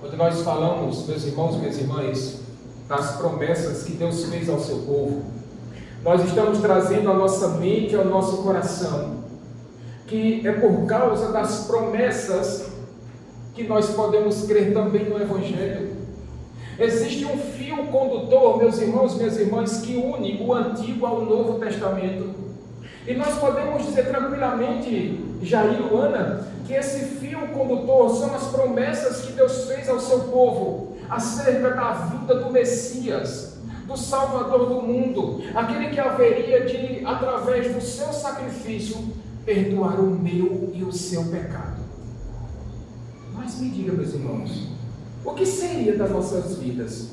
Quando nós falamos, meus irmãos e minhas irmãs, das promessas que Deus fez ao seu povo, nós estamos trazendo à nossa mente, ao nosso coração, que é por causa das promessas que nós podemos crer também no Evangelho. Existe um fio condutor, meus irmãos e minhas irmãs, que une o Antigo ao Novo Testamento. E nós podemos dizer tranquilamente, Jair e Luana, que esse fio condutor são as promessas que Deus fez ao seu povo acerca da vinda do Messias, do Salvador do mundo, aquele que haveria de, através do seu sacrifício, perdoar o meu e o seu pecado. Mas me diga, meus irmãos, o que seria das nossas vidas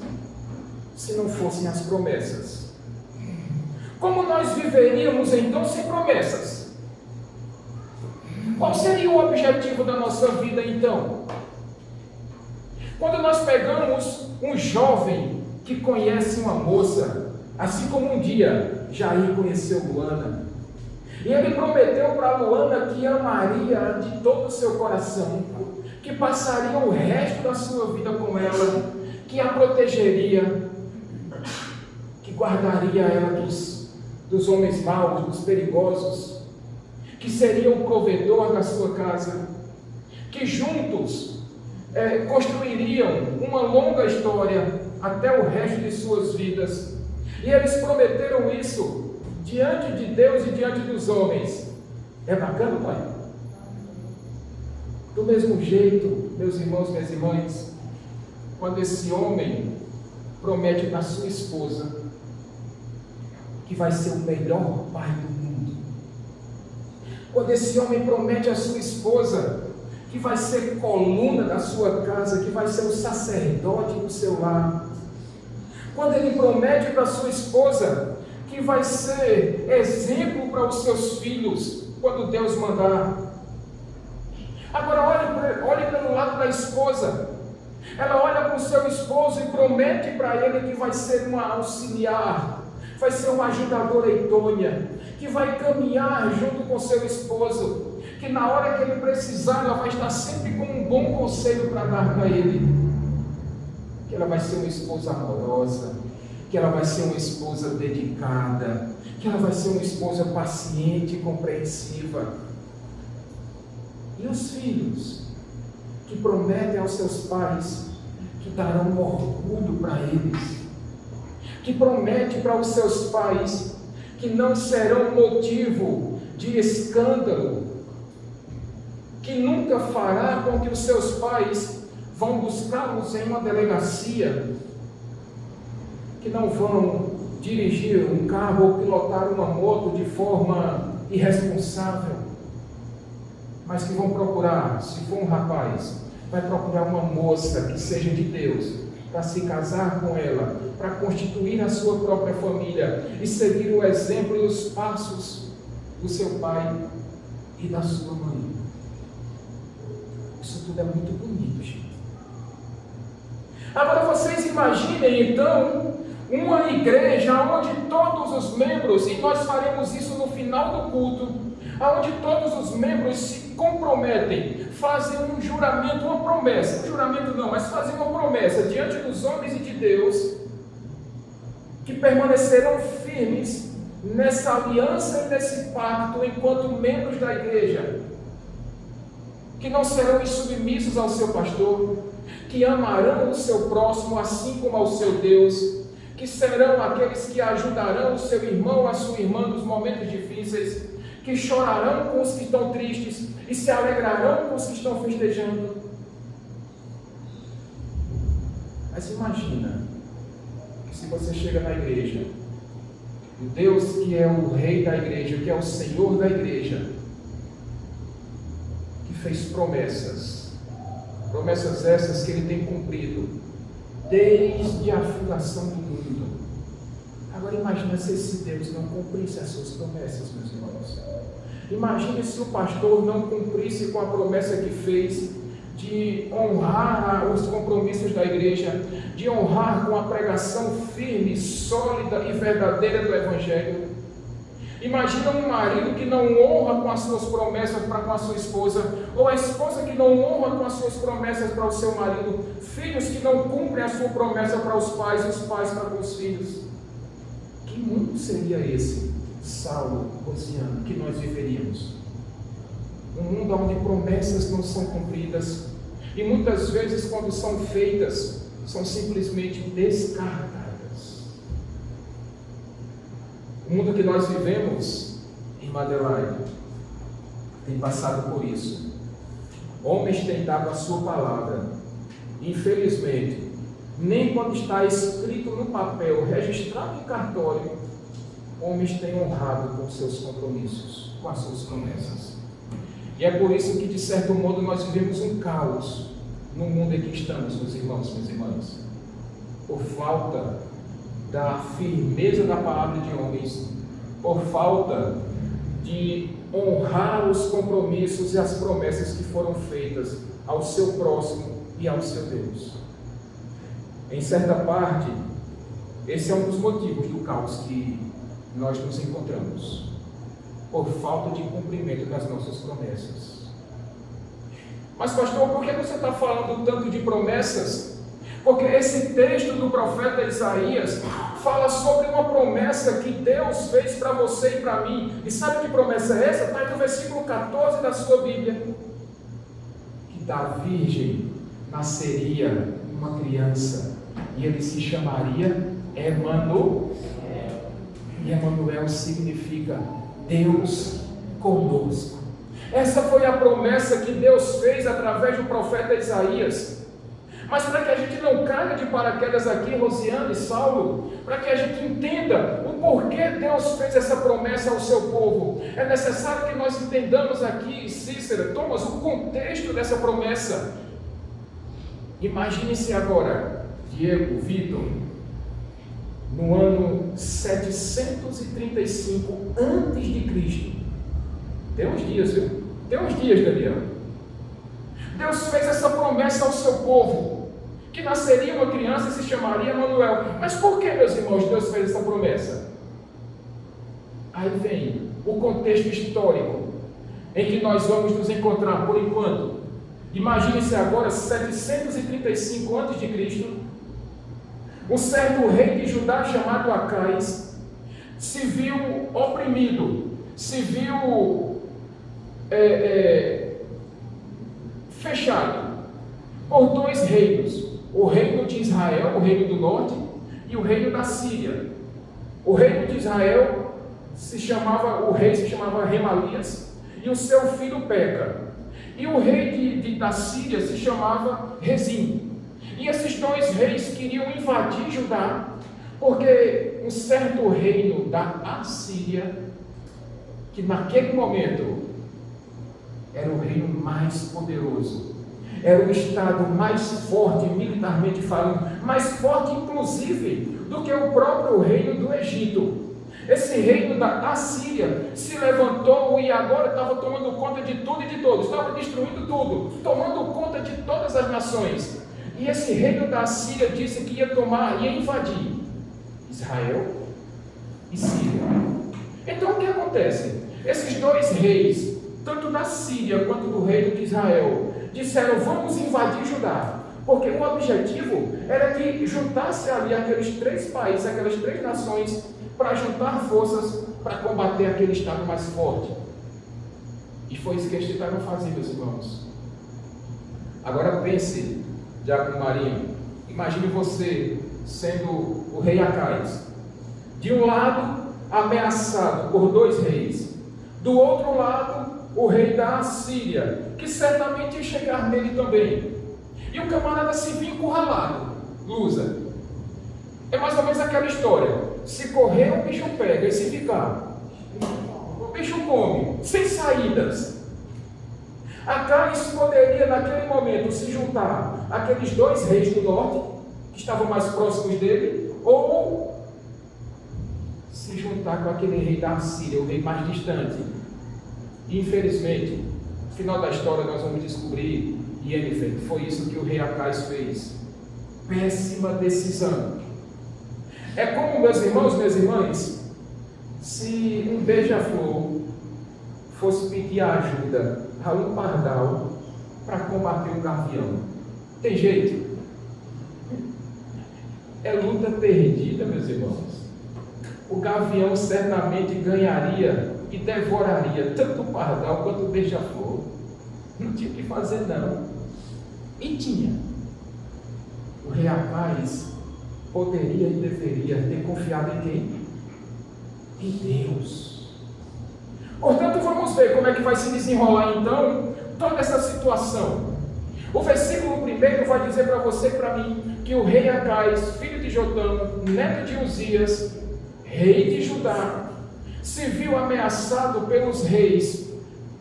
se não fossem as promessas? Como nós viveríamos então sem promessas? Qual seria o objetivo da nossa vida então? Quando nós pegamos um jovem que conhece uma moça, assim como um dia Jair conheceu Luana, e ele prometeu para Luana que amaria de todo o seu coração, que passaria o resto da sua vida com ela, que a protegeria, que guardaria ela dos homens maus, dos perigosos, que seria o provedor da sua casa, que juntos construiriam uma longa história até o resto de suas vidas. E eles prometeram isso diante de Deus e diante dos homens. É bacana, pai? Do mesmo jeito, meus irmãos e minhas irmãs, quando esse homem promete para sua esposa que vai ser o melhor pai do mundo, quando esse homem promete à sua esposa que vai ser coluna da sua casa, que vai ser o sacerdote do seu lar, quando ele promete para sua esposa que vai ser exemplo para os seus filhos, quando Deus mandar. Agora olhe pelo lado da esposa. Ela olha para o seu esposo e promete para ele que vai ser uma auxiliar, vai ser uma ajudadora idônea, que vai caminhar junto com seu esposo, que na hora que ele precisar, ela vai estar sempre com um bom conselho para dar para ele, que ela vai ser uma esposa amorosa, que ela vai ser uma esposa dedicada, que ela vai ser uma esposa paciente e compreensiva. E os filhos que prometem aos seus pais que darão orgulho para eles, que promete para os seus pais que não serão motivo de escândalo, que nunca fará com que os seus pais vão buscá-los em uma delegacia, que não vão dirigir um carro ou pilotar uma moto de forma irresponsável, mas que vão procurar, se for um rapaz, vai procurar uma moça que seja de Deus, para se casar com ela, para constituir a sua própria família e seguir o exemplo e os passos do seu pai e da sua mãe. Isso tudo é muito bonito, gente. Agora vocês imaginem então uma igreja onde todos os membros, e nós faremos isso no final do culto, onde todos os membros se comprometem, fazem um juramento, uma promessa, um juramento não, mas fazem uma promessa diante dos homens e de Deus, que permanecerão firmes nessa aliança e nesse pacto enquanto membros da igreja, que não serão insubmissos ao seu pastor, que amarão o seu próximo assim como ao seu Deus, que serão aqueles que ajudarão o seu irmão, a sua irmã nos momentos difíceis, que chorarão com os que estão tristes e se alegrarão com os que estão festejando. Mas imagina que se você chega na igreja, o Deus que é o rei da igreja, que é o Senhor da igreja, que fez promessas essas que ele tem cumprido desde a fundação do mundo. Agora imagina se esse Deus não cumprisse as suas promessas, meus irmãos. Imagine se o pastor não cumprisse com a promessa que fez de honrar os compromissos da igreja, de honrar com a pregação firme, sólida e verdadeira do Evangelho. Imagina um marido que não honra com as suas promessas para com a sua esposa, ou a esposa que não honra com as suas promessas para o seu marido, filhos que não cumprem a sua promessa para os pais, e os pais para com os filhos. Que mundo seria esse, Saulo, Rosiano, que nós viveríamos? Um mundo onde promessas não são cumpridas, e muitas vezes, quando são feitas, são simplesmente descartadas. O mundo que nós vivemos, irmã Adelaide, tem passado por isso. Homens têm dado a sua palavra. Infelizmente, nem quando está escrito no papel, registrado em cartório, homens têm honrado com seus compromissos, com as suas promessas. E é por isso que, de certo modo, nós vivemos um caos no mundo em que estamos, meus irmãos, minhas irmãs. Por falta da firmeza da palavra de homens, por falta de honrar os compromissos e as promessas que foram feitas ao seu próximo e ao seu Deus. Em certa parte, esse é um dos motivos do caos que nós nos encontramos, por falta de cumprimento das nossas promessas. Mas pastor, por que você está falando tanto de promessas? Porque esse texto do profeta Isaías fala sobre uma promessa que Deus fez para você e para mim. E sabe que promessa é essa? Está no versículo 14 da sua Bíblia. Que da virgem nasceria uma criança e ele se chamaria Emanuel. E Emanuel significa Deus conosco. Essa foi a promessa que Deus fez através do profeta Isaías. Mas para que a gente não caia de paraquedas aqui, Rosiane e Saulo, para que a gente entenda o porquê Deus fez essa promessa ao seu povo, é necessário que nós entendamos aqui, Cícera, Thomas, o contexto dessa promessa. Imagine-se agora, Diego, Vitor, no ano 735 antes de Cristo. Tem uns dias, viu? Tem uns dias, Daniel. Deus fez essa promessa ao seu povo, que nasceria uma criança e se chamaria Emanuel. Mas por que, meus irmãos, Deus fez essa promessa? Aí vem o contexto histórico em que nós vamos nos encontrar por enquanto. Imagine-se agora, 735 a.C., um certo rei de Judá chamado Acais se viu oprimido, se viu fechado por dois reinos, o reino de Israel, o reino do norte, e o reino da Síria. O reino de Israel o rei se chamava Remalias, e o seu filho Peca. E o rei da Síria se chamava Rezim. E esses dois reis queriam invadir Judá, porque um certo reino da Assíria, que naquele momento era o reino mais poderoso, era o estado mais forte militarmente falando, mais forte inclusive do que o próprio reino do Egito. Esse reino da Assíria se levantou e agora estava tomando conta de tudo e de todos, estava destruindo tudo, tomando conta de todas as nações. E esse reino da Assíria disse que ia invadir Israel e Síria. Então o que acontece? Esses dois reis, tanto da Síria quanto do reino de Israel, disseram: vamos invadir Judá, porque o objetivo era que juntasse ali aqueles três países, aquelas três nações, para juntar forças para combater aquele estado mais forte. E foi isso que eles tentaram fazer, meus irmãos. Agora pense, Diácono Marinho, imagine você sendo o rei Acais, de um lado ameaçado por dois reis, do outro lado o rei da Assíria, que certamente ia chegar nele também, e o camarada se viu encurralado. Lusa, é mais ou menos aquela história: se correr o bicho pega, e se ficar o bicho come, sem saídas. Acais poderia naquele momento se juntar àqueles dois reis do norte, que estavam mais próximos dele, ou se juntar com aquele rei da Assíria, o rei mais distante. E, infelizmente, no final da história nós vamos descobrir, Yennefer, foi isso que o rei Acais fez. Péssima decisão. É como, meus irmãos, minhas irmãs, se um beija-flor fosse pedir ajuda a um pardal para combater um gavião? Tem jeito? É luta perdida, meus irmãos. O gavião certamente ganharia e devoraria tanto o pardal quanto o beija-flor. Não tinha o que fazer, não. E tinha. O rei Acais poderia e deveria ter confiado em quem? Em Deus. Portanto, vamos ver como é que vai se desenrolar então toda essa situação. O versículo 1 vai dizer para você e para mim que o rei Acais, filho de Jotão, neto de Uzias, rei de Judá, se viu ameaçado pelos reis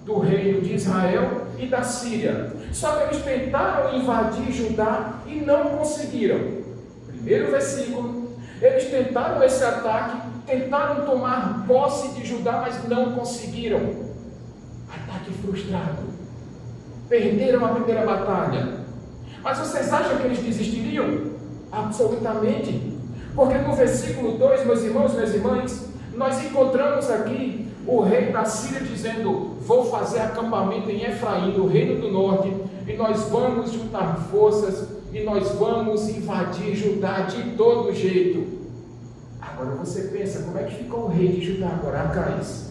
do reino de Israel e da Síria. Só que eles tentaram invadir Judá e não conseguiram. Primeiro versículo, eles tentaram esse ataque, tentaram tomar posse de Judá, mas não conseguiram. Ataque frustrado. Perderam a primeira batalha. Mas vocês acham que eles desistiriam? Absolutamente. Porque no versículo 2, meus irmãos, minhas irmãs, nós encontramos aqui o rei da Síria dizendo: vou fazer acampamento em Efraim, no reino do norte, e nós vamos juntar forças, e nós vamos invadir Judá de todo jeito. Agora você pensa, como é que ficou o rei de Judá agora, Acais?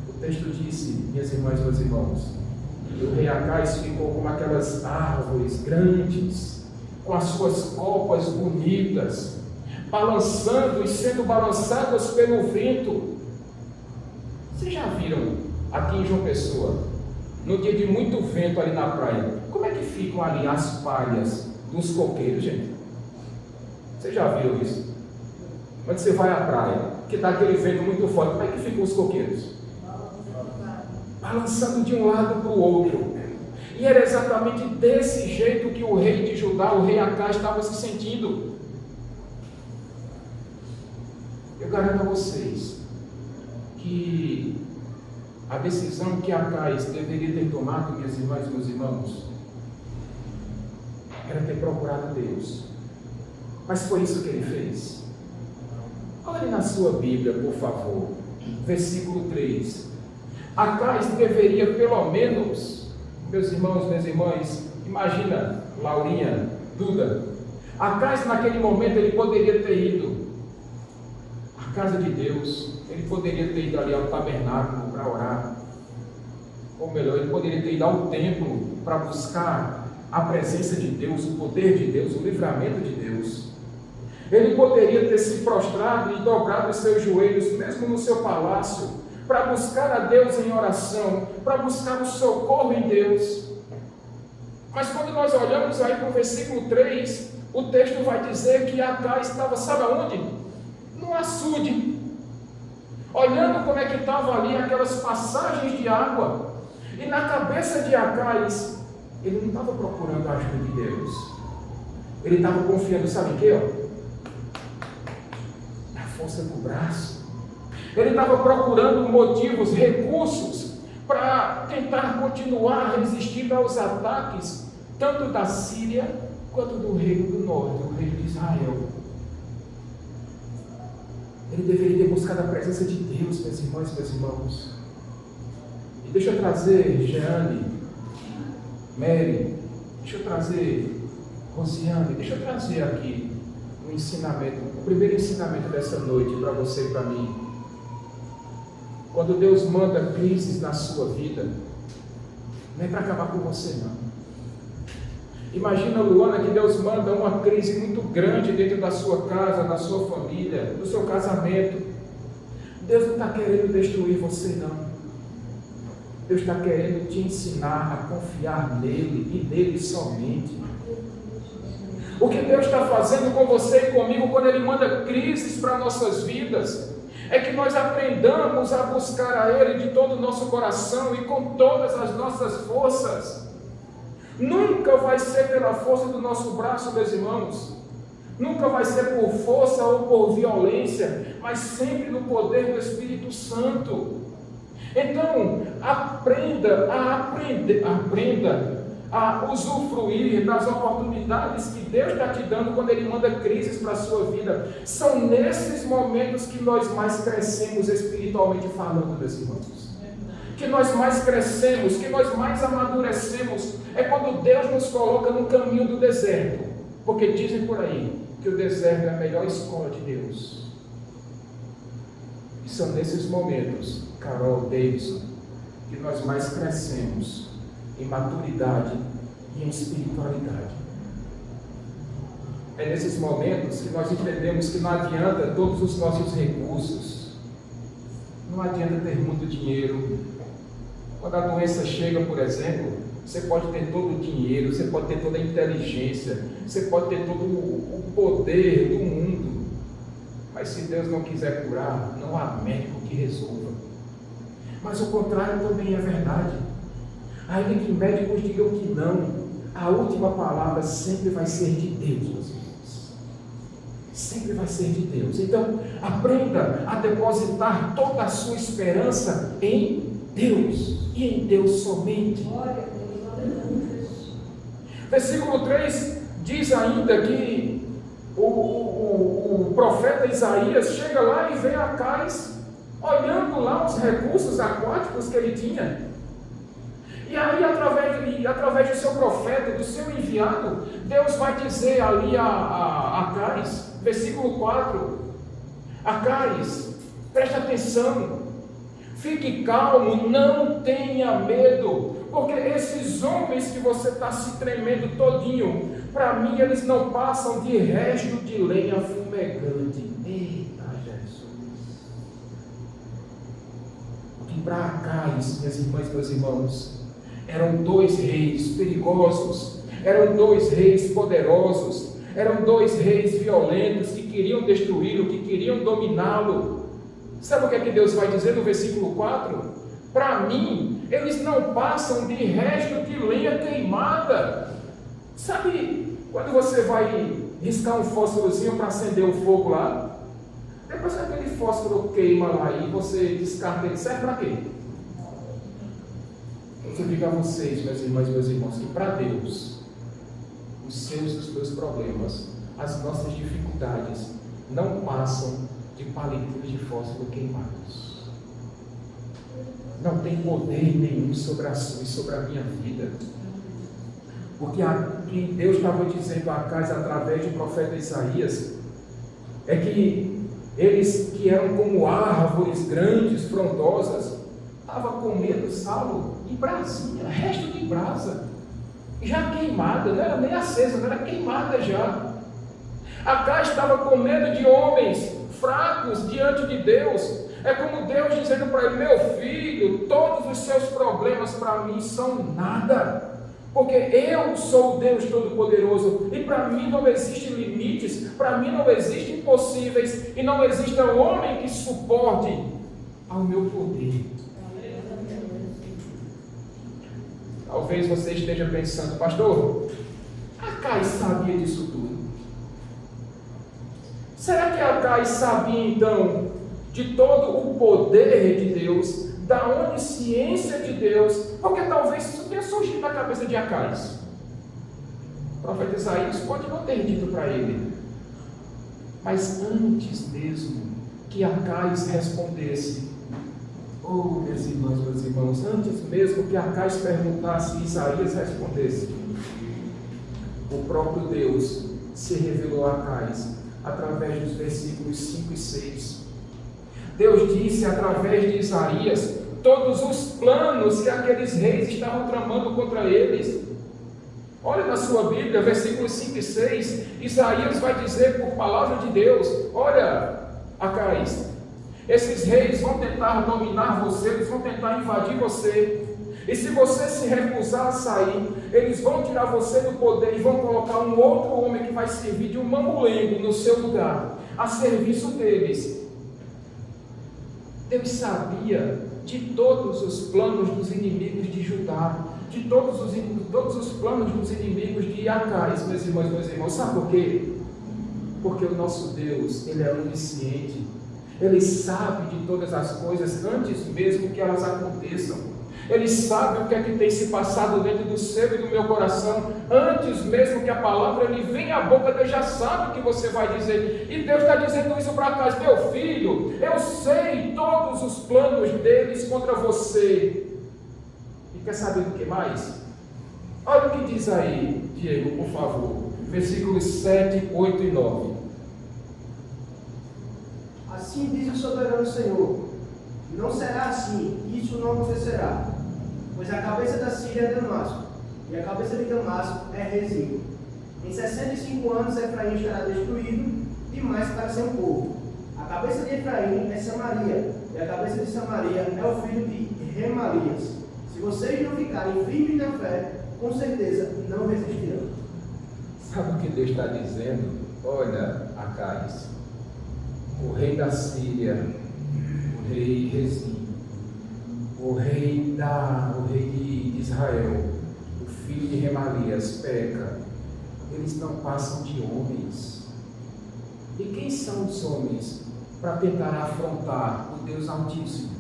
O texto disse, minhas irmãs e meus irmãos, que o rei Acais ficou como aquelas árvores grandes, com as suas copas bonitas, balançando e sendo balançadas pelo vento. Vocês já viram aqui em João Pessoa, no dia de muito vento ali na praia, como é que ficam ali as palhas dos coqueiros, gente? Vocês já viram isso? Quando você vai à praia, que dá aquele vento muito forte, como é que ficam os coqueiros? Balançando de um lado para o outro. E era exatamente desse jeito que o rei de Judá, o rei Acais, estava se sentindo. Eu garanto a vocês que a decisão que Acais deveria ter tomado, minhas irmãs e meus irmãos, era ter procurado Deus. Mas foi isso que ele fez. Olhe na sua Bíblia, por favor, versículo 3. Acais deveria pelo menos, meus irmãos, minhas irmãs, imagina, Laurinha, Duda, Acais naquele momento ele poderia ter ido à casa de Deus, ele poderia ter ido ali ao tabernáculo para orar, ou melhor, ele poderia ter ido ao templo para buscar a presença de Deus, o poder de Deus, o livramento de Deus. Ele poderia ter se prostrado e dobrado os seus joelhos, mesmo no seu palácio, para buscar a Deus em oração, para buscar o socorro em Deus. Mas quando nós olhamos aí para o versículo 3, o texto vai dizer que Acais estava, sabe aonde? No açude, olhando como é que estava ali aquelas passagens de água, e na cabeça de Acais, ele não estava procurando a ajuda de Deus, ele estava confiando, sabe em quê? Na força do braço. Ele estava procurando motivos, recursos, para tentar continuar resistindo aos ataques, tanto da Síria, quanto do reino do norte, o reino de Israel. Ele deveria ter buscado a presença de Deus, meus irmãos e meus irmãos. E deixa eu trazer Jeane, Mary, deixa eu trazer Rosiane, deixa eu trazer aqui um ensinamento, o primeiro ensinamento dessa noite para você e para mim. Quando Deus manda crises na sua vida, não é para acabar com você, não. Imagina, Luana, que Deus manda uma crise muito grande dentro da sua casa, da sua família, do seu casamento. Deus não está querendo destruir você, não. Deus está querendo te ensinar a confiar nele e nele somente. O que Deus está fazendo com você e comigo quando Ele manda crises para nossas vidas é que nós aprendamos a buscar a Ele de todo o nosso coração e com todas as nossas forças. Nunca vai ser pela força do nosso braço, meus irmãos. Nunca vai ser por força ou por violência, mas sempre no poder do Espírito Santo. Então, aprenda a usufruir das oportunidades que Deus está te dando quando Ele manda crises para a sua vida. São nesses momentos que nós mais crescemos espiritualmente falando, meus irmãos. Que nós mais crescemos, que nós mais amadurecemos. É quando Deus nos coloca no caminho do deserto. Porque dizem por aí que o deserto é a melhor escola de Deus. E são nesses momentos, Carol, Davidson, que nós mais crescemos em maturidade e em espiritualidade. É nesses momentos que nós entendemos que não adianta todos os nossos recursos, não adianta ter muito dinheiro. Quando a doença chega, por exemplo, você pode ter todo o dinheiro, você pode ter toda a inteligência, você pode ter todo o poder do mundo, mas se Deus não quiser curar, não há médico que resolva. Mas o contrário também é verdade. Ainda que médicos digam que não, a última palavra sempre vai ser de Deus, meus irmãos. Sempre vai ser de Deus. Então, aprenda a depositar toda a sua esperança em Deus e em Deus somente. Versículo 3 diz ainda que o profeta Isaías chega lá e vê Acais olhando lá os recursos aquáticos que ele tinha. E aí, através do seu profeta, do seu enviado, Deus vai dizer ali a Acais, versículo 4, Acais, preste atenção, fique calmo, não tenha medo, porque esses homens que você está se tremendo todinho, para mim eles não passam de resto de lenha fumegante. Eita Jesus! Porque para Acais, minhas irmãs e meus irmãos, eram dois reis perigosos, eram dois reis poderosos, eram dois reis violentos que queriam destruí-lo, que queriam dominá-lo. Sabe o que é que Deus vai dizer no versículo 4? Para mim, eles não passam de resto de lenha queimada. Sabe quando você vai riscar um fósforozinho para acender um fogo lá? Depois que aquele fósforo queima lá e você descarta ele, serve para quê? Eu digo a vocês, meus irmãos e meus irmãos, que para Deus, os seus e os meus problemas, as nossas dificuldades, não passam de palitos de fósforo queimados. Não tem poder nenhum sobre a sua e sobre a minha vida. Porque o que Deus estava dizendo a Acais através do profeta Isaías é que eles que eram como árvores grandes, frondosas, estavam comendo salo em brasinha, resto de brasa, já queimada, não era nem acesa, não era queimada já. Acais estava com medo de homens fracos diante de Deus. É como Deus dizendo para ele: meu filho, todos os seus problemas para mim são nada, porque eu sou o Deus Todo-Poderoso, e para mim não existem limites, para mim não existem impossíveis, e não existe um homem que suporte ao meu poder. Talvez você esteja pensando: pastor, Acais sabia disso tudo? Será que Acais sabia então de todo o poder de Deus, da onisciência de Deus? Porque talvez isso tenha surgido na cabeça de Acais. O profeta Isaías pode não ter dito para ele, mas antes mesmo que Acais respondesse, oh, minhas irmãs, meus irmãos, antes mesmo que Acais perguntasse e Isaías respondesse, o próprio Deus se revelou a Acais através dos versículos 5 e 6. Deus disse através de Isaías todos os planos que aqueles reis estavam tramando contra eles. Olha na sua Bíblia, versículos 5 e 6, Isaías vai dizer por palavra de Deus: olha, Acais, esses reis vão tentar dominar você, eles vão tentar invadir você, e se você se recusar a sair, eles vão tirar você do poder e vão colocar um outro homem que vai servir de um mamulengo no seu lugar, a serviço deles. Deus sabia de todos os planos dos inimigos de Judá, de todos os planos dos inimigos de Acais, meus irmãos e meus irmãos. Sabe por quê? Porque o nosso Deus, Ele é onisciente. Ele sabe de todas as coisas antes mesmo que elas aconteçam. Ele sabe o que é que tem se passado dentro do seu e do meu coração. Antes mesmo que a palavra ele venha à boca, Deus já sabe o que você vai dizer. E Deus está dizendo isso para cá: meu filho, eu sei todos os planos deles contra você. E quer saber do que mais? Olha o que diz aí, Diego, por favor. Versículos 7, 8 e 9. Assim diz o soberano Senhor: não será assim, isso não acontecerá. Pois a cabeça da Síria é Damasco, e a cabeça de Damasco é Rezim. Em 65 anos Efraim estará destruído, demais para ser um povo. A cabeça de Efraim é Samaria, e a cabeça de Samaria é o filho de Remalias. Se vocês não ficarem firmes na fé, com certeza não resistirão. Sabe o que Deus está dizendo? Olha, Acais, o rei da Síria, o rei Rezim, o rei de Israel, o filho de Remalias, peca. Eles não passam de homens. E quem são os homens para tentar afrontar o Deus Altíssimo?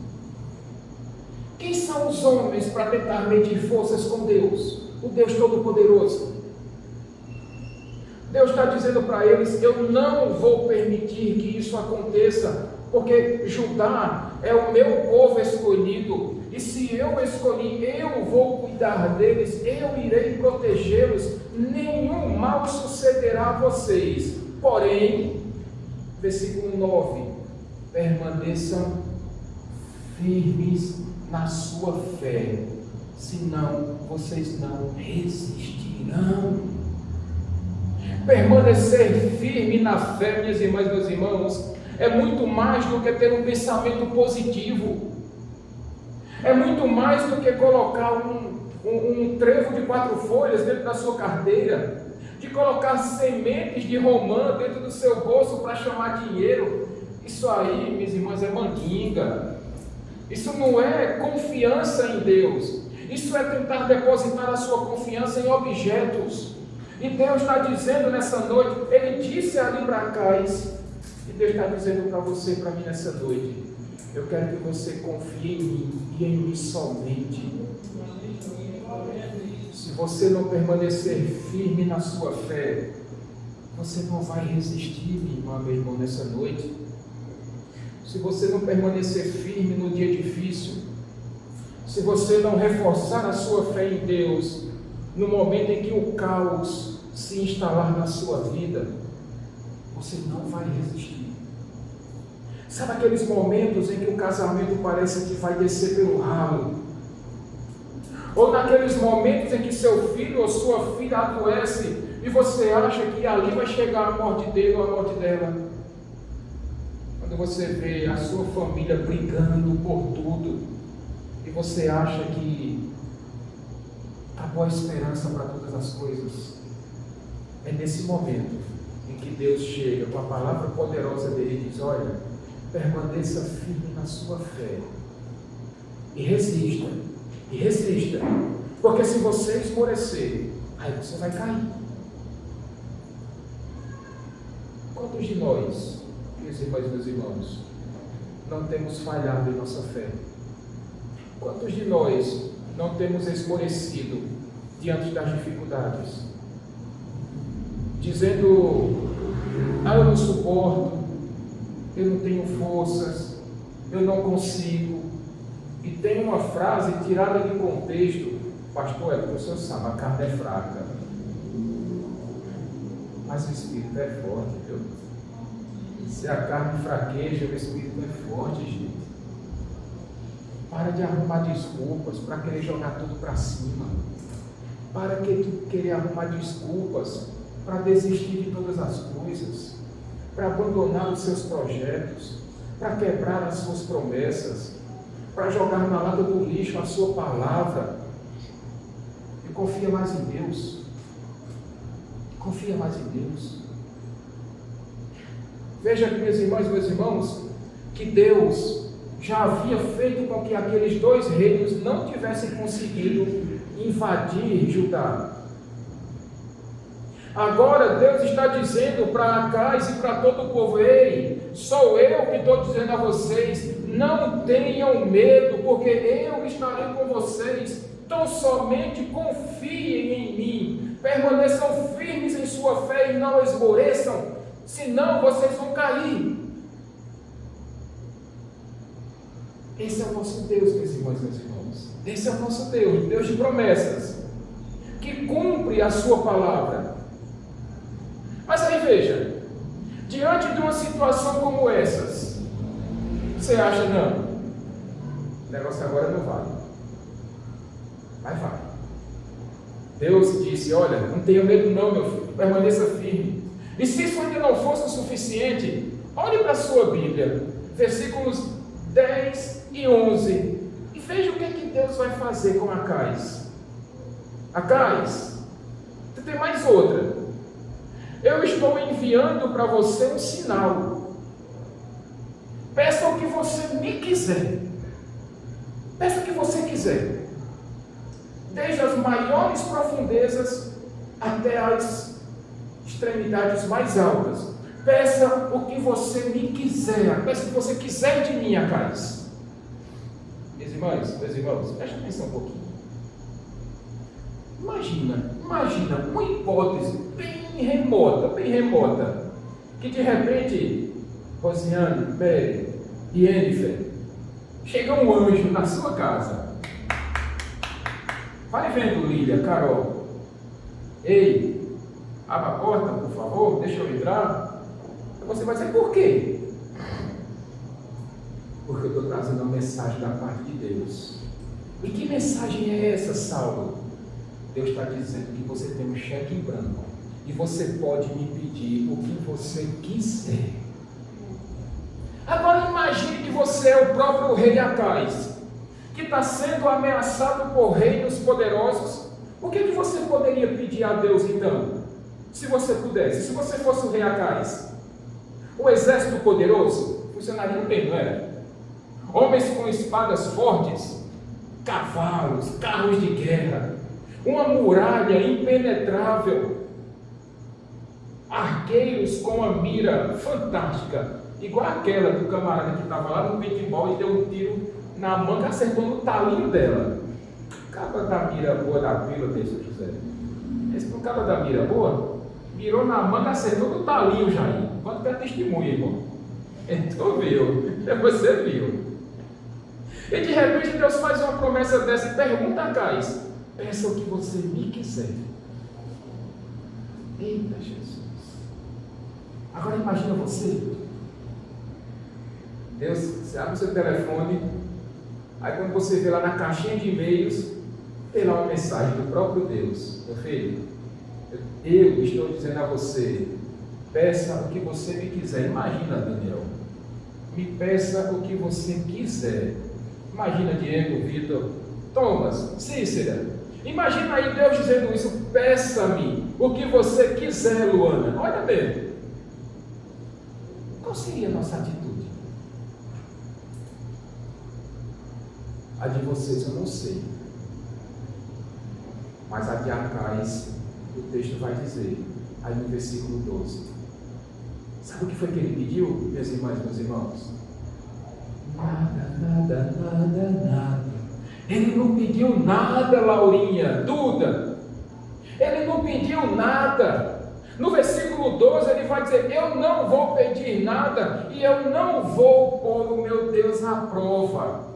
Quem são os homens para tentar medir forças com Deus, o Deus Todo-Poderoso? Deus está dizendo para eles: eu não vou permitir que isso aconteça, porque Judá é o meu povo escolhido, e se eu escolhi, eu vou cuidar deles, eu irei protegê-los, nenhum mal sucederá a vocês. Porém, versículo 9, permaneçam firmes na sua fé, senão vocês não resistirão. Permanecer firme na fé, minhas irmãs e meus irmãos, é muito mais do que ter um pensamento positivo, é muito mais do que colocar um trevo de 4 folhas dentro da sua carteira, de colocar sementes de romã dentro do seu bolso para chamar dinheiro. Isso aí, minhas irmãs, é mandinga. Isso não é confiança em Deus, isso é tentar depositar a sua confiança em objetos. E Deus está dizendo nessa noite, Ele disse ali para Acais, e Deus está dizendo para você e para mim nessa noite: eu quero que você confie em mim e em mim somente. Se você não permanecer firme na sua fé, você não vai resistir, minha irmã, meu irmão, nessa noite. Se você não permanecer firme no dia difícil, se você não reforçar a sua fé em Deus, no momento em que o caos se instalar na sua vida, você não vai resistir. Sabe aqueles momentos em que o casamento parece que vai descer pelo ralo? Ou naqueles momentos em que seu filho ou sua filha adoece e você acha que ali vai chegar a morte dele ou a morte dela? Quando você vê a sua família brigando por tudo e você acha que acabou a esperança para todas as coisas, é nesse momento em que Deus chega com a palavra poderosa dele e diz: olha, permaneça firme na sua fé e resista, porque se você esmorecer, aí você vai cair. Quantos de nós, meus irmãos e meus irmãos, não temos falhado em nossa fé? Quantos de nós não temos esmorecido diante das dificuldades, dizendo: eu não suporto, eu não tenho forças, eu não consigo? E tem uma frase tirada de contexto: pastor, é porque o senhor sabe, a carne é fraca, mas o espírito é forte, viu? Se a carne fraqueja, o espírito é forte, gente. Para de arrumar desculpas para querer jogar tudo para cima. Para de querer arrumar desculpas para desistir de todas as coisas, para abandonar os seus projetos, para quebrar as suas promessas, para jogar na lata do lixo a sua palavra. E confia mais em Deus. Confia mais em Deus. Veja aqui, minhas irmãs e meus irmãos, que Deus já havia feito com que aqueles 2 reinos não tivessem conseguido invadir Judá. Agora Deus está dizendo para Acais e para todo o povo: ei, sou eu que estou dizendo a vocês, não tenham medo, porque eu estarei com vocês. Então somente confiem em mim, permaneçam firmes em sua fé e não esmoreçam, senão vocês vão cair. Esse é o nosso Deus, meus irmãos e meus irmãos. Esse é o nosso Deus, Deus de promessas, que cumpre a sua palavra. Mas aí veja, diante de uma situação como essas, você acha, não, o negócio agora não vai. Mas vai. Deus disse: olha, não tenha medo não, meu filho, permaneça firme. E se isso ainda não fosse o suficiente, olhe para a sua Bíblia, versículos 10 e 11, e veja o que Deus vai fazer com Acais. Acais, tem mais outra. Eu estou enviando para você um sinal. Peça o que você me quiser. Peça o que você quiser. Desde as maiores profundezas até as extremidades mais altas. Peça o que você me quiser. Peça o que você quiser de mim, Acais. Meus irmãos, preste atenção um pouquinho. Imagina uma hipótese bem remota, que de repente, Rosiane, Beri e Enifer, chega um anjo na sua casa. Vai vendo, Lília, Carol. Ei, abra a porta, por favor, deixa eu entrar. Você vai dizer: por quê? Porque eu estou trazendo uma mensagem da parte de Deus. E que mensagem é essa, Saulo? Deus está dizendo que você tem um cheque em branco e você pode me pedir o que você quiser. Agora imagine que você é o próprio rei Acais, que está sendo ameaçado por reinos poderosos. O que você poderia pedir a Deus então? Se você pudesse, se você fosse o rei Acais, o exército poderoso funcionaria bem, não era? Homens com espadas fortes, cavalos, carros de guerra, uma muralha impenetrável, arqueiros com uma mira fantástica, igual aquela do camarada que estava lá no paintball e deu um tiro na manga, acertou no talinho dela. Caba da mira boa da vila, deixa José. Esse pro caba da mira boa, mirou na manga, acertou no talinho, Jair. Quanto que é testemunha, irmão? Então viu, você viu. E de repente Deus faz uma promessa dessa e pergunta a Acais: peça o que você me quiser. Eita Jesus. Agora imagina você. Deus, você abre o seu telefone, aí quando você vê lá na caixinha de e-mails, tem lá uma mensagem do próprio Deus: meu filho, eu estou dizendo a você, peça o que você me quiser. Imagina, Daniel, me peça o que você quiser. Imagina, Diego, Vitor, Thomas, Cícera. Imagina aí Deus dizendo isso: peça-me o que você quiser, Luana. Olha bem, qual seria a nossa atitude? A de vocês eu não sei, mas a de Acais, o texto vai dizer, aí no versículo 12. Sabe o que foi que ele pediu, meus irmãos e meus irmãos? Nada. Ele não pediu nada, Laurinha, Duda. Ele não pediu nada. No versículo 12 ele vai dizer: eu não vou pedir nada e eu não vou pôr o meu Deus à prova.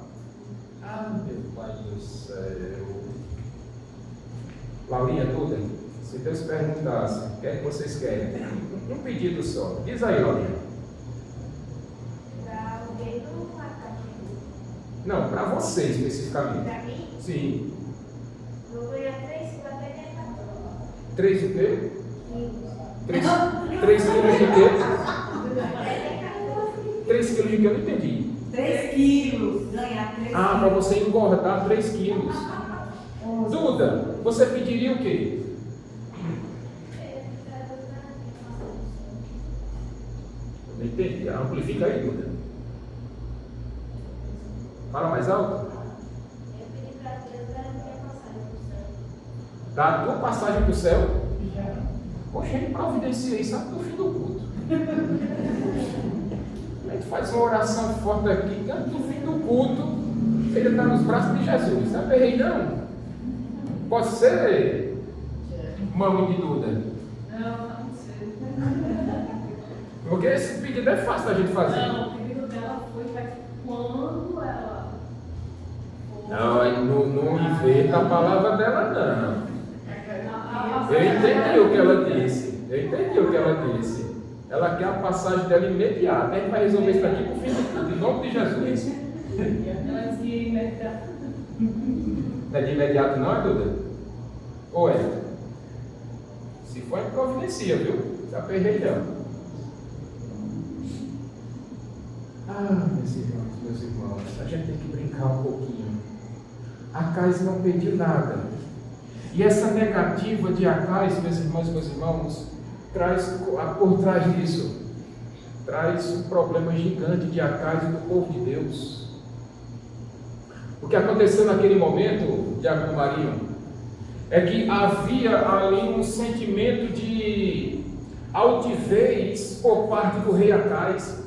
Ah, meu Pai do céu. Laurinha, Duda, se Deus perguntasse: o que é que vocês querem? Um pedido só. Diz aí, Laurinha. Não, para você especificamente. Para mim? Sim. Eu vou ganhar 3 quilos até ganhar 14. 3 o quê? 3 Quilos. quilos de quê? 3 quilos de quê? Eu não entendi. 3 quilos. Ganhar 3 quilos. Ah, para você engordar 3 quilos. Duda, você pediria o quê? Eu não entendi. Amplifica aí, Duda. Fala mais alto. Eu pedi para Deus dar a minha passagem para o céu. Dá a tua passagem para o céu. Poxa, a gente providencia isso no fim do culto. A gente faz uma oração forte aqui, antes do fim do culto, ele está nos braços de Jesus. Não é não? Pode ser, mãe de Duda? Não sei. Porque esse pedido é fácil da gente fazer. Não, o pedido dela foi para quando ela. Não inventa a palavra dela, não. Eu entendi o que ela disse. Ela quer a passagem dela imediata. A gente vai resolver isso aqui por fim do culto, em nome de Jesus. Ela disse imediato. Não é de imediato, não, é, Duda? Ou é? Se for, é providencia, viu? Já perrei, não. Meus irmãos, a gente tem que brincar um pouquinho. Acais não pediu nada. E essa negativa de Acais, meus irmãos, traz por trás disso, traz um problema gigante de Acais e do povo de Deus. O que aconteceu naquele momento, Diácono Marinho, é que havia ali um sentimento de altivez por parte do rei Acais.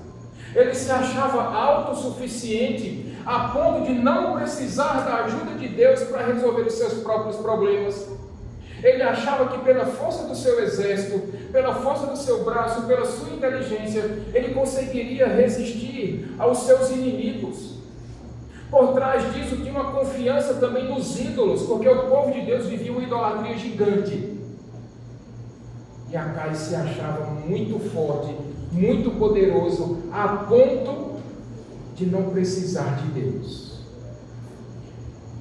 Ele se achava autossuficiente a ponto de não precisar da ajuda de Deus para resolver os seus próprios problemas. Ele achava que pela força do seu exército, pela força do seu braço, pela sua inteligência, ele conseguiria resistir aos seus inimigos. Por trás disso tinha uma confiança também nos ídolos, porque o povo de Deus vivia uma idolatria gigante. E Acais se achava muito forte, muito poderoso, a ponto de não precisar de Deus.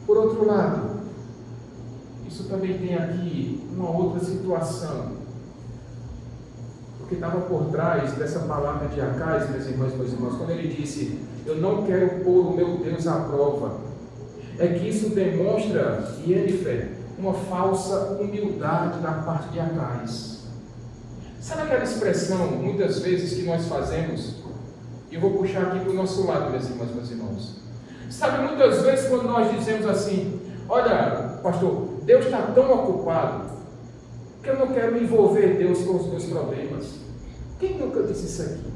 Por outro lado, isso também tem aqui uma outra situação, porque estava por trás dessa palavra de Acais, meus irmãos, quando ele disse: eu não quero pôr o meu Deus à prova, é que isso demonstra, Yennefer, uma falsa humildade da parte de Acais. Sabe aquela expressão, muitas vezes, que nós fazemos? E eu vou puxar aqui para o nosso lado, meus irmãos. Sabe, muitas vezes, quando nós dizemos assim: olha, pastor, Deus está tão ocupado que eu não quero envolver Deus com os meus problemas. Quem nunca disse isso aqui?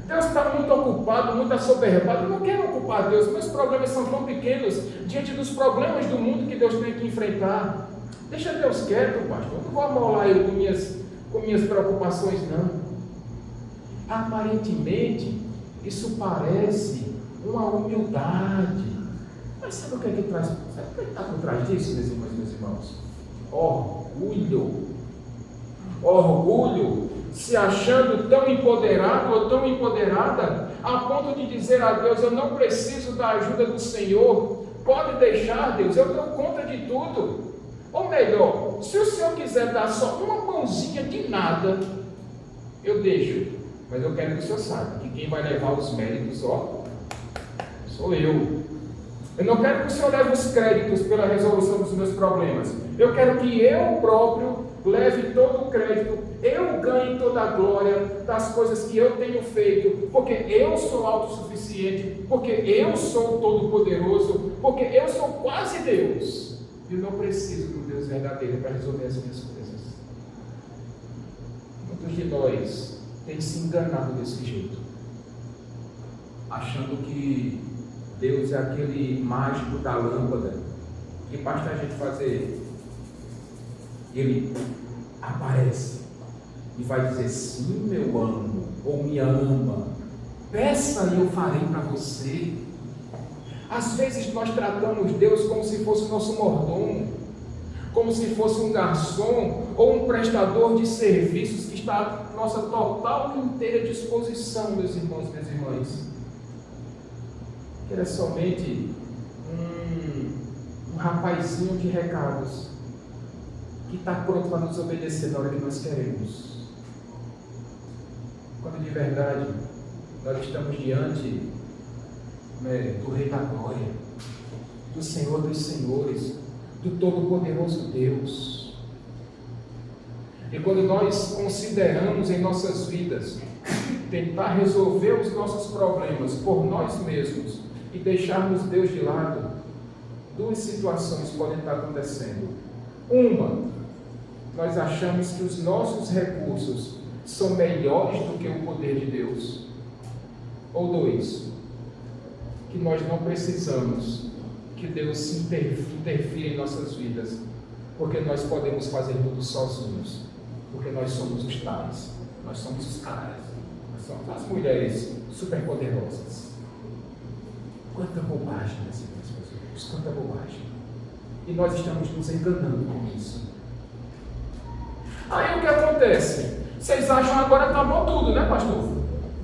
Deus está muito ocupado, muito assoberbado. Eu não quero ocupar Deus. Meus problemas são tão pequenos diante dos problemas do mundo que Deus tem que enfrentar. Deixa Deus quieto, pastor. Não vou amolar ele com minhas preocupações, não. Aparentemente, isso parece uma humildade. Mas sabe o que é que traz? Sabe o que está por trás disso, meus irmãos? Orgulho, se achando tão empoderado ou tão empoderada, a ponto de dizer a Deus: eu não preciso da ajuda do Senhor, pode deixar, Deus, eu dou conta de tudo. Ou melhor, se o Senhor quiser dar só uma mãozinha de nada, eu deixo, mas eu quero que o Senhor saiba que quem vai levar os méritos, sou eu. Eu não quero que o Senhor leve os créditos pela resolução dos meus problemas. Eu quero que eu próprio leve todo o crédito, eu ganhe toda a glória das coisas que eu tenho feito, porque eu sou autossuficiente, porque eu sou todo-poderoso, porque eu sou quase Deus. Eu não preciso do Deus verdadeiro para resolver as minhas coisas. Muitos de nós têm se enganado desse jeito, achando que Deus é aquele mágico da lâmpada, que basta a gente fazer, ele aparece e vai dizer: sim, meu amo, ou me ama, peça e eu farei para você. Às vezes nós tratamos Deus como se fosse o nosso mordomo, como se fosse um garçom ou um prestador de serviços que está à nossa total e inteira disposição, meus irmãos e minhas irmãs. Ele é somente um rapazinho de recados que está pronto para nos obedecer na hora que nós queremos. Quando de verdade nós estamos diante do Rei da Glória, do Senhor dos Senhores, do Todo-Poderoso Deus. E quando nós consideramos em nossas vidas tentar resolver os nossos problemas por nós mesmos e deixarmos Deus de lado, duas situações podem estar acontecendo. Uma, nós achamos que os nossos recursos são melhores do que o poder de Deus. Ou 2, que nós não precisamos que Deus se interfira em nossas vidas, porque nós podemos fazer tudo sozinhos, porque nós somos os tais, nós somos os caras, nós somos as mulheres superpoderosas. Quanta bobagem, meus irmãos, quanta bobagem. E nós estamos nos enganando com isso. Aí o que acontece? Vocês acham agora acabou tudo, né, pastor?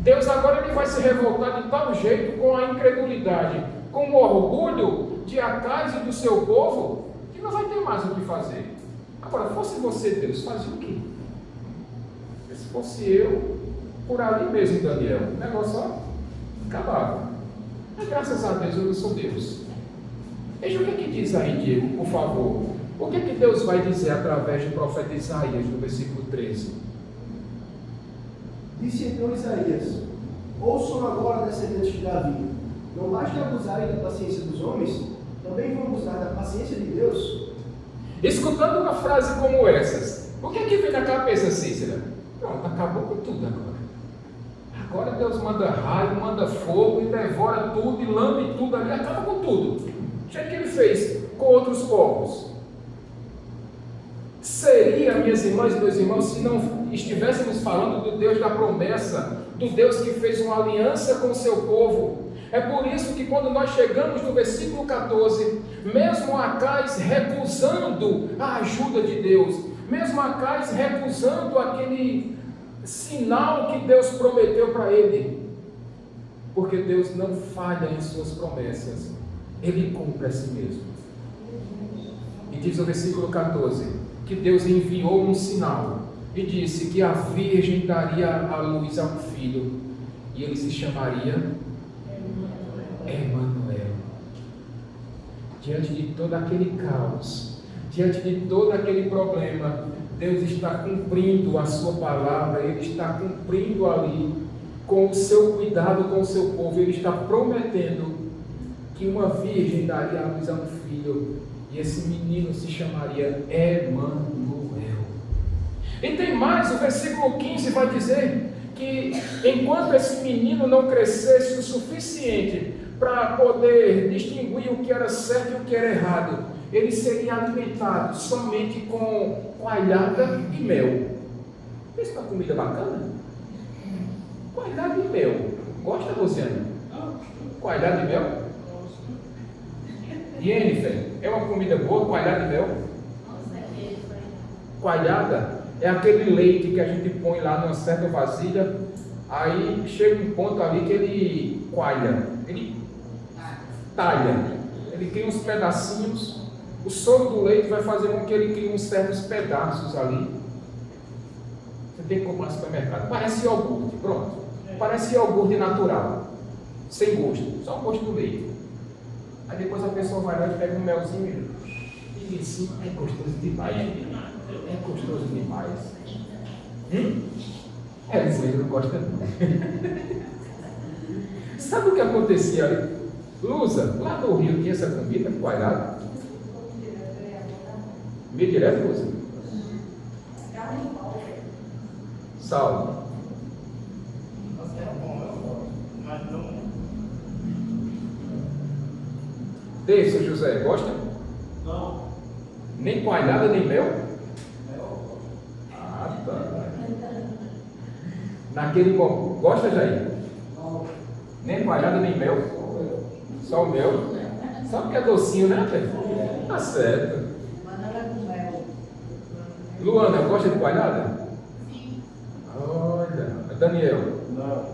Deus agora ele vai se revoltar de tal jeito com a incredulidade, com o orgulho de Acais e do seu povo, que não vai ter mais o que fazer. Agora, fosse você, Deus, fazia o quê? Se fosse eu, por ali mesmo, Daniel, o negócio ó, acabava. Mas graças a Deus eu não sou Deus. Veja o que diz aí, Diego, por favor. O que Deus vai dizer através do profeta Isaías, no versículo 13? Disse então Isaías: ouçam agora, descendentes de Davi, não basta abusarem da paciência dos homens, também vão abusar da paciência de Deus? Escutando uma frase como essas, o que vem na cabeça, Cícera? Pronto, acabou com tudo agora. Agora Deus manda raio, manda fogo e devora tudo e lambe tudo ali, acaba com tudo. O que ele fez com outros povos? Seria, minhas irmãs e meus irmãos, se não estivéssemos falando do Deus da promessa, do Deus que fez uma aliança com o seu povo. É por isso que quando nós chegamos no versículo 14, mesmo Acais recusando a ajuda de Deus, mesmo Acais recusando aquele sinal que Deus prometeu para ele, porque Deus não falha em suas promessas, ele cumpre a si mesmo. E diz o versículo 14, que Deus enviou um sinal e disse que a virgem daria à luz a um filho e ele se chamaria Emanuel. Diante de todo aquele caos, diante de todo aquele problema, Deus está cumprindo a sua palavra, ele está cumprindo ali com o seu cuidado com o seu povo, ele está prometendo que uma virgem daria à luz a um filho e esse menino se chamaria Emanuel. E tem mais, o versículo 15 vai dizer que enquanto esse menino não crescesse o suficiente para poder distinguir o que era certo e o que era errado, ele seria alimentado somente com coalhada e mel. Isso é uma comida bacana? Coalhada e mel. Gosta, Luciana? Coalhada e mel? Jennifer, é uma comida boa, coalhada e mel? Coalhada é aquele leite que a gente põe lá numa certa vasilha, aí chega um ponto ali que ele coalha, ele talha, ele cria uns pedacinhos, o soro do leite vai fazer com que ele crie uns certos pedaços ali. Você tem que comprar no supermercado, parece iogurte, pronto, parece iogurte natural, sem gosto, só o gosto do leite. Aí depois a pessoa vai lá e pega um melzinho e diz assim, é gostoso demais, é gostoso demais. Ele não gosta não. Sabe o que acontecia ali? Lusa, lá no Rio tinha essa comida coalhada? Meio direto, Lusa? Saulo. Seu José, gosta? Não. Nem coalhada, nem mel? Ah, tá. Naquele momento, gosta, Jair? Não. Nem coalhada, nem mel? Só o mel? Só porque é docinho, né, Pedro? Tá certo. Luana, gosta de coalhada? Sim. Olha, Daniel? Não.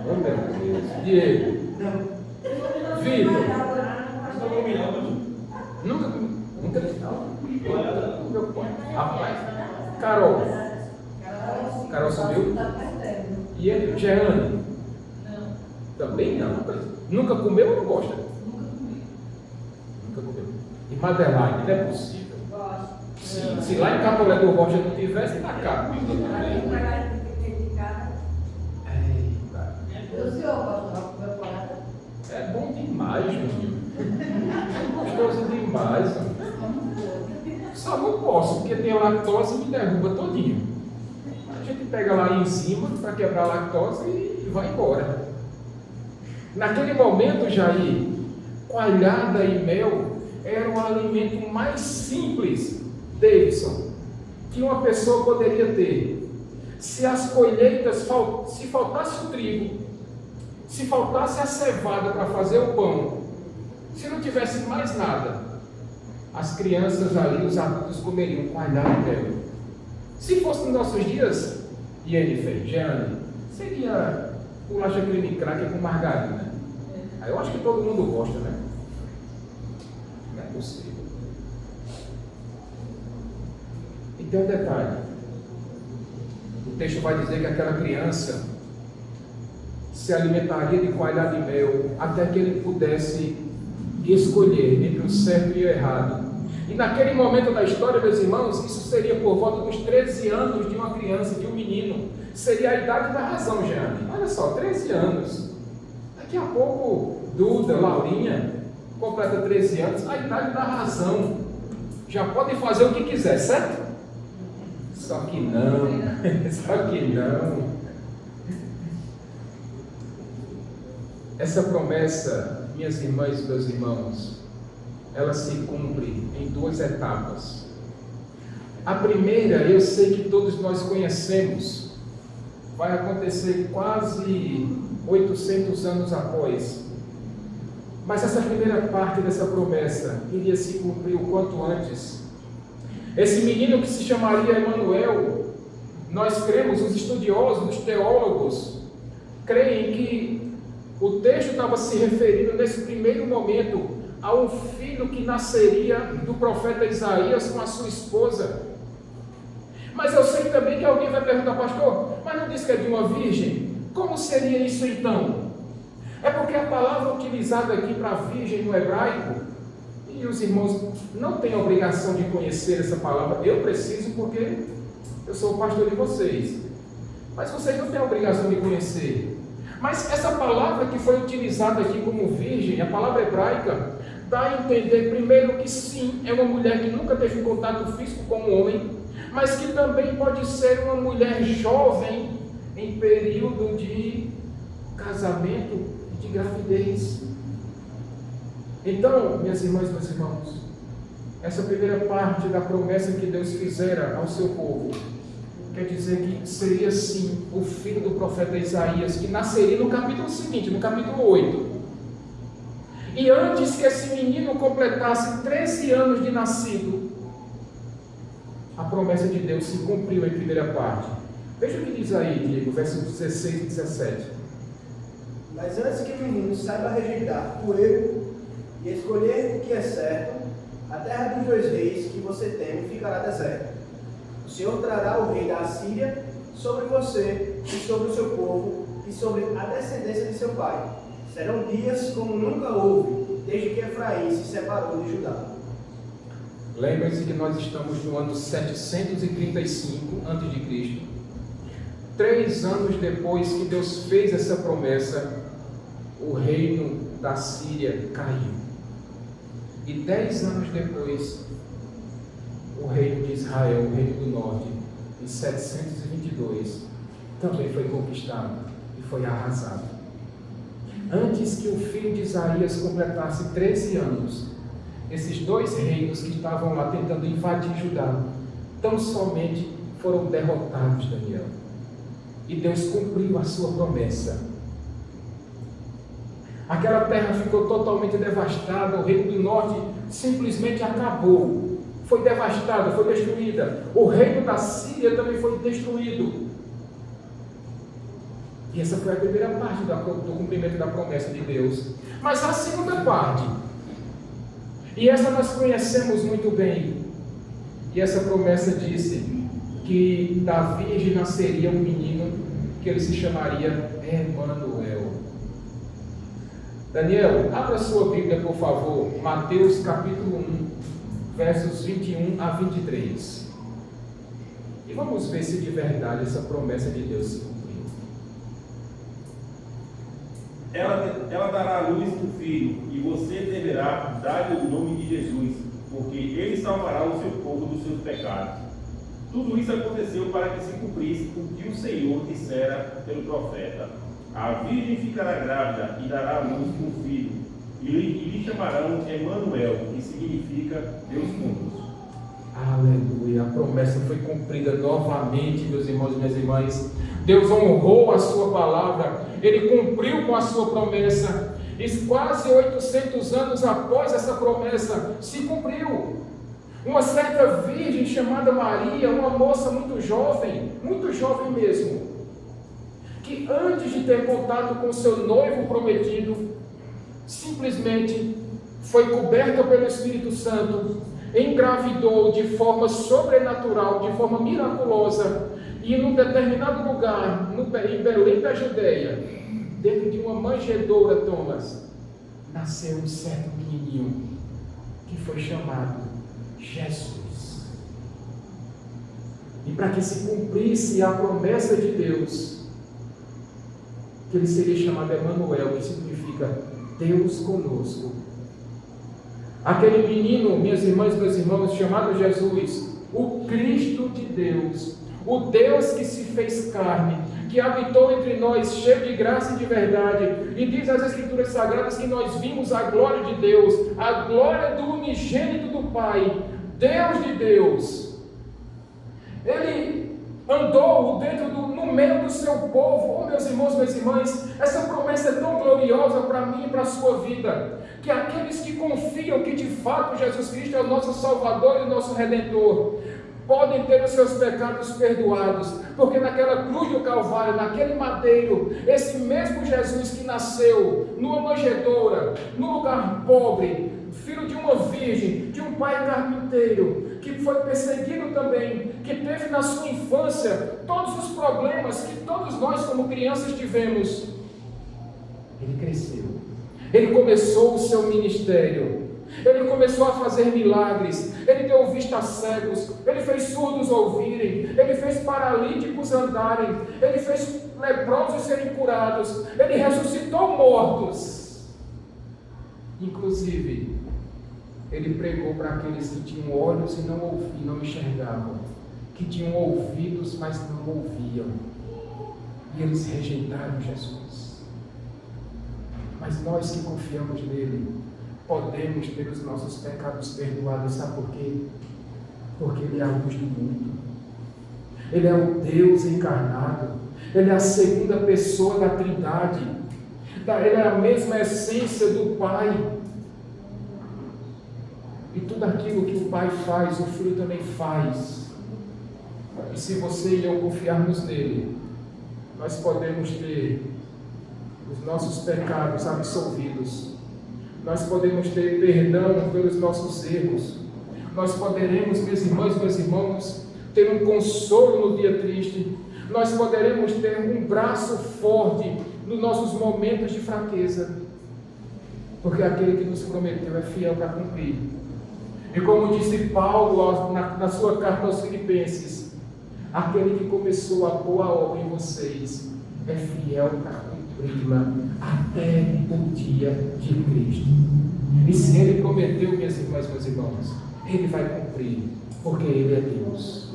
Oh, meu Deus. Diego? Não. Vitor? Nunca comi. Nunca vi. Meu pai. Rapaz. Carol. Carol subiu? E ele? Jeane? Não. Também não. Nunca comeu ou não gosta? Nunca comeu. E Madeline, não é possível. Gosto. Se lá em Catolé do Rocha não tivesse, tá cá. Eita. É bom demais, menino. É gostoso demais. Só não posso, porque tem a lactose e me derruba todinho. A gente pega lá a enzima para quebrar a lactose e vai embora. Naquele momento, Jair, coalhada e mel era o alimento mais simples, Davidson, que uma pessoa poderia ter. Se as colheitas, se faltasse o trigo, se faltasse a cevada para fazer o pão, se não tivesse mais nada, as crianças ali, os adultos comeriam coalhada e mel. Se fosse nos nossos dias, Jennifer, Jeane, seria bolacha creme cracker com margarina. Aí eu acho que todo mundo gosta, né? Não é possível. E tem um detalhe. O texto vai dizer que aquela criança se alimentaria de coalhada e mel até que ele pudesse escolher entre o certo e o errado. E naquele momento da história, meus irmãos, isso seria por volta dos 13 anos de uma criança, de um menino. Seria a idade da razão, Jeane. Olha só, 13 anos. Daqui a pouco, Duda, Laurinha, completa 13 anos, a idade da razão. Já pode fazer o que quiser, certo? Só que não. Só que não. Essa promessa, minhas irmãs e meus irmãos, ela se cumpre em duas etapas. A primeira, eu sei que todos nós conhecemos, vai acontecer quase 800 anos após. Mas essa primeira parte dessa promessa iria se cumprir o quanto antes. Esse menino que se chamaria Emanuel, nós cremos, os estudiosos, os teólogos, creem que o texto estava se referindo nesse primeiro momento a um filho que nasceria do profeta Isaías com a sua esposa. Mas eu sei também que alguém vai perguntar, pastor, mas não diz que é de uma virgem? Como seria isso então? É porque a palavra utilizada aqui para virgem no hebraico, e os irmãos não têm a obrigação de conhecer essa palavra, eu preciso porque eu sou o pastor de vocês, mas vocês não têm a obrigação de conhecer. Mas essa palavra que foi utilizada aqui como virgem, a palavra hebraica, dá a entender primeiro que sim, é uma mulher que nunca teve contato físico com um homem, mas que também pode ser uma mulher jovem em período de casamento e de gravidez. Então, minhas irmãs e meus irmãos, essa primeira parte da promessa que Deus fizera ao seu povo, quer dizer que seria sim o filho do profeta Isaías, que nasceria no capítulo seguinte, no capítulo 8. E antes que esse menino completasse 13 anos de nascido, a promessa de Deus se cumpriu em primeira parte. Veja o que diz aí, Diego, versos 16 e 17. Mas antes que o menino saiba rejeitar o erro e escolher o que é certo, a terra dos dois reis que você teme ficará deserta. O Senhor trará o rei da Assíria sobre você e sobre o seu povo e sobre a descendência de seu pai. Serão dias como nunca houve, desde que Efraim se separou de Judá. Lembrem-se que nós estamos no ano 735 a.C. 3 anos depois que Deus fez essa promessa, o reino da Síria caiu. E 10 anos depois, o reino de Israel, o reino do norte, em 722, também foi conquistado e foi arrasado. Antes que o filho de Isaías completasse 13 anos, esses dois reinos que estavam lá tentando invadir Judá, tão somente foram derrotados, Daniel. E Deus cumpriu a sua promessa. Aquela terra ficou totalmente devastada, o reino do norte simplesmente acabou. Foi devastada, foi destruída. O reino da Síria também foi destruído. E essa foi a primeira parte do cumprimento da promessa de Deus. Mas a segunda parte, e essa nós conhecemos muito bem, e essa promessa disse que da virgem nasceria um menino, que ele se chamaria Emanuel. Daniel, abra sua Bíblia, por favor, Mateus capítulo 1, versos 21 a 23. E vamos ver se de verdade essa promessa de Deus se cumpriu. Ela dará à luz um filho, e você deverá dar-lhe o nome de Jesus, porque ele salvará o seu povo dos seus pecados. Tudo isso aconteceu para que se cumprisse o que o Senhor dissera pelo profeta. A virgem ficará grávida e dará à luz um filho, e lhe chamarão Emanuel, que significa Deus conosco. Aleluia, a promessa foi cumprida novamente, meus irmãos e minhas irmãs. Deus honrou a sua palavra, Ele cumpriu com a sua promessa, e quase 800 anos após essa promessa, se cumpriu. Uma certa virgem chamada Maria, uma moça muito jovem mesmo, que antes de ter contato com seu noivo prometido, simplesmente foi coberta pelo Espírito Santo, engravidou de forma sobrenatural, de forma miraculosa, e num determinado lugar, em Belém da Judeia, dentro de uma manjedoura, Thomas, nasceu um certo menininho, que foi chamado Jesus. E para que se cumprisse a promessa de Deus, que ele seria chamado Emanuel, que significa Deus conosco. Aquele menino, minhas irmãs e meus irmãos, chamado Jesus, o Cristo de Deus, o Deus que se fez carne, que habitou entre nós, cheio de graça e de verdade, e diz as Escrituras Sagradas que nós vimos a glória de Deus, a glória do unigênito do Pai, Deus de Deus. Ele andou no meio do seu povo. Oh, meus irmãos, minhas irmãs, essa promessa é tão gloriosa para mim e para a sua vida, que aqueles que confiam que de fato Jesus Cristo é o nosso Salvador e o nosso Redentor, podem ter os seus pecados perdoados, porque naquela cruz do Calvário, naquele madeiro, esse mesmo Jesus que nasceu numa manjedoura, num lugar pobre, filho de uma virgem, de um pai carpinteiro, que foi perseguido também, que teve na sua infância todos os problemas que todos nós como crianças tivemos, ele cresceu, ele começou o seu ministério, ele começou a fazer milagres, ele deu vista a cegos, ele fez surdos ouvirem, ele fez paralíticos andarem, ele fez leprosos serem curados, ele ressuscitou mortos. Inclusive, ele pregou para aqueles que tinham olhos e não enxergavam, que tinham ouvidos, mas não ouviam, e eles rejeitaram Jesus. Mas nós que confiamos nele, podemos ter os nossos pecados perdoados. Sabe por quê? Porque ele é a luz do mundo, ele é o Deus encarnado, ele é a segunda pessoa da Trindade, ele é a mesma essência do Pai, e tudo aquilo que o Pai faz, o Filho também faz. E se você e eu confiarmos nele, nós podemos ter os nossos pecados absolvidos, nós podemos ter perdão pelos nossos erros, nós poderemos, meus irmãos e meus irmãos, ter um consolo no dia triste, nós poderemos ter um braço forte nos nossos momentos de fraqueza, porque aquele que nos prometeu é fiel para cumprir. E como disse Paulo na sua carta aos Filipenses, aquele que começou a boa obra em vocês é fiel para cumpri-la até o dia de Cristo. E se ele prometeu, minhas irmãs e meus irmãos, ele vai cumprir, porque ele é Deus.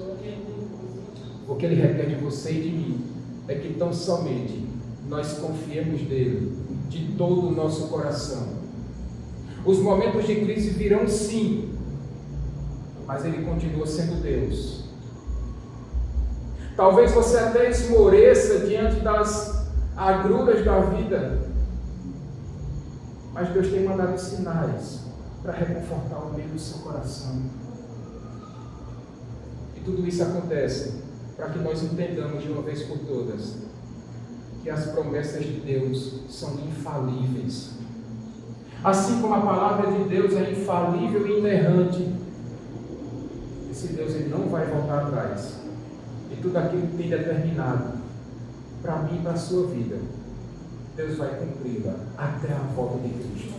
O que ele requer de você e de mim é que tão somente nós confiemos nele de todo o nosso coração. Os momentos de crise virão sim, mas ele continua sendo Deus. Talvez você até esmoreça diante das agruras da vida, mas Deus tem mandado sinais para reconfortar o meio do seu coração. E tudo isso acontece para que nós entendamos de uma vez por todas que as promessas de Deus são infalíveis. Assim como a palavra de Deus é infalível e inerrante, esse Deus ele não vai voltar atrás. E tudo aquilo que tem determinado para mim e para a sua vida, Deus vai cumpri-la até a volta de Cristo.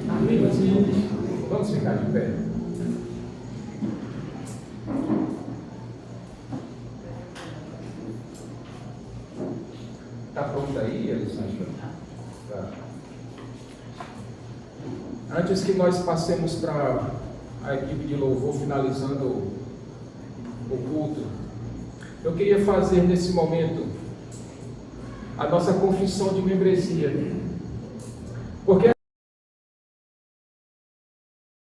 Amém, meus irmãos? Vamos ficar de pé. Está pronto aí, Alessandra? Tá. Antes que nós passemos para a equipe de louvor finalizando o culto, eu queria fazer nesse momento a nossa confissão de membresia. Porque